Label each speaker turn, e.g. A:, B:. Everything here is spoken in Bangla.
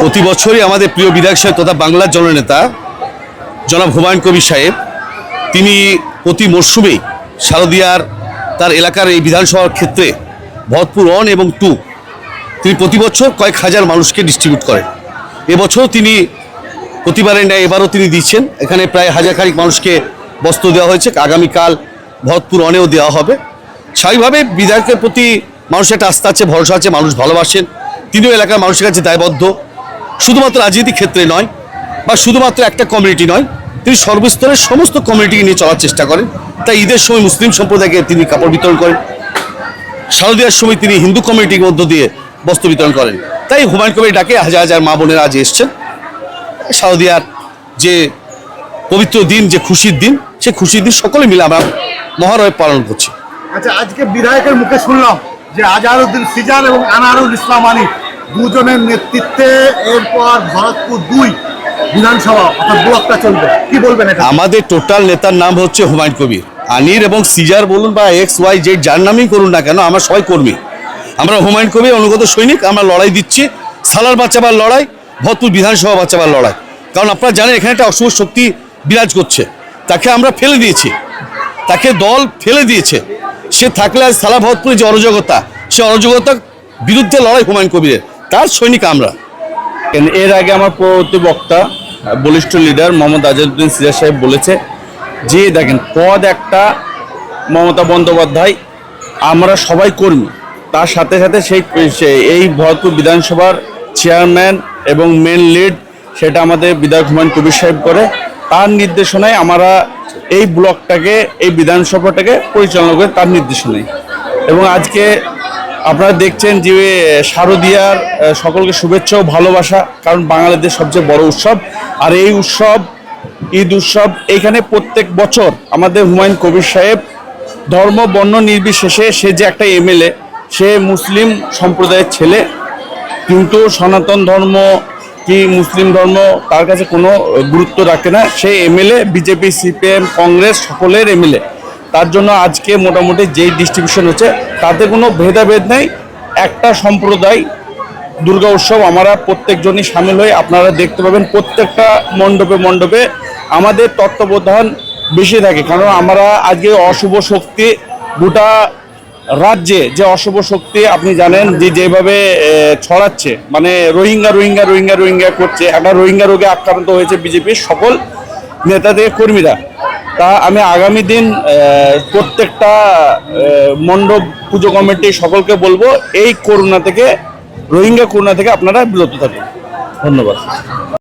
A: প্রতি বছরই আমাদের প্রিয় বিধায়ক সাহেব তথা বাংলার জননেতা জনাব হুমায়ুন কবির সাহেব তিনি প্রতি মরশুমেই শারদিয়ার তার এলাকার এই বিধানসভার ক্ষেত্রে ভরতপুর 1 এবং 2 তিনি প্রতি বছর কয়েক হাজার মানুষকে ডিস্ট্রিবিউট করেন। এবছর তিনি প্রতিবারের ন্যায় এবারও তিনি দিচ্ছেন। এখানে প্রায় হাজার মানুষকে বস্ত্র দেওয়া হয়েছে। আগামীকাল ভরতপুর 1-এও দেওয়া হবে। স্বাভাবিকভাবে বিধায়কের প্রতি মানুষের একটা আস্থা আছে, ভরসা আছে, মানুষ ভালোবাসেন। তিনিও এলাকার মানুষের কাছে দায়বদ্ধ, শুধুমাত্র রাজনীতিক ক্ষেত্রে নয় বা শুধুমাত্র একটা কমিউনিটি নয়, তিনি সর্বস্তরের সমস্ত কমিউনিটিকে নিয়ে চলার চেষ্টা করেন। তাই ঈদের সময় মুসলিম সম্প্রদায়কে তিনি কাপড় বিতরণ করেন, শারদীয়ার সময় তিনি হিন্দু কমিউনিটির মধ্য দিয়ে বস্ত্র বিতরণ করেন। তাই হুমায়ুন কবির ডাকে হাজার হাজার মা বোনেরা আজ এসছেন। শারদীয়ার যে পবিত্র দিন, যে খুশির দিন, সে খুশির দিন সকলে মিলে আমরা মহারয় পালন করছি।
B: আচ্ছা, আজকে বিধায়কের মুখে শুনলাম যে আজহারউদ্দিন সিজার এবং আনারুল ইসলাম আলী দুজনের নেতৃত্বে এরপর ভরতপুর 2 বিধানসভা অর্থাৎ ব্লকটা চলবে, কি বলবেন এটা?
A: আমাদের টোটাল নেতার নাম হচ্ছে হুমায়ুন কবির। আনির এবং সিজার বলুন বা XYZ যার নামই করুন না কেন, আমরা সবাই কর্মী। আমরা হুমায়ুন কবির অনুগত সৈনিক। আমরা লড়াই দিচ্ছি, সালার বাঁচাবার লড়াই, ভরতপুর বিধানসভা বাঁচাবার লড়াই। কারণ আপনারা জানেন এখানে একটা অশুভ শক্তি বিরাজ করছে, তাকে আমরা ফেলে দিয়েছি, তাকে দল ফেলে দিয়েছে। সে থাকলে আজ সালা ভরতপুরে যে অরাজকতা, সে অরাজকতার বিরুদ্ধে লড়াই হুমায়ুন কবিরের, তার সৈনিক আমরা।
C: এর আগে আমার পরবর্তী বক্তা বলিষ্ঠ লিডার মোহাম্মদ আজহারউদ্দিন সিজার সাহেব বলেছে যে দেখেন পদ একটা, মমতা বন্দ্যোপাধ্যায়, আমরা সবাই কর্মী। তার সাথে সাথে এই ভরতপুর বিধানসভার চেয়ারম্যান এবং মেন লিড সেটা আমাদের বিধায়ক হুমায়ুন কবির সাহেব করে। তার নির্দেশনায় আমরা এই ব্লকটাকে, এই বিধানসভাটাকে পরিচালনা করে তার নির্দেশনায়। এবং আজকে আপনারা দেখছেন যে শারদীয়ার সকলকে শুভেচ্ছা ও ভালোবাসা, কারণ বাঙালিদের সবচেয়ে বড় উৎসব। আর এই উৎসব, ঈদ উৎসব, এইখানে প্রত্যেক বছর আমাদের হুমায়ুন কবির সাহেব ধর্ম বর্ণ নির্বিশেষে, সে যে একটা MLA, সে মুসলিম সম্প্রদায়ের ছেলে, কিন্তু সনাতন ধর্ম কি মুসলিম ধর্ম তার কাছে কোনো গুরুত্ব রাখে না। সে MLA, বিজেপি, CPM, কংগ্রেস সকলের MLA। তার জন্য আজকে মোটামুটি যেই ডিস্ট্রিবিউশন হচ্ছে তাতে কোনো ভেদাভেদ নেই। একটা সম্প্রদায় দুর্গা উৎসব আমরা প্রত্যেকজনই সামিল হয়ে আপনারা দেখতে পাবেন প্রত্যেকটা মণ্ডপে মণ্ডপে আমাদের তত্ত্বাবধান বেশি থাকে। কারণ আমরা আজকে অশুভ শক্তি, গোটা রাজ্যে যে অশুভ শক্তি আপনি জানেন যে যেভাবে ছড়াচ্ছে, মানে রোহিঙ্গা করছে, একটা রোহিঙ্গা রোগে আক্রান্ত হয়েছে বিজেপির সকল নেতা থেকে কর্মীরা। তা আমি আগামী দিন প্রত্যেকটা মণ্ডপ পুজো কমিটি সকলকে বলবো এই করোনা থেকে, রোহিঙ্গা করোনা থেকে আপনারা বিরত থাকুন। ধন্যবাদ।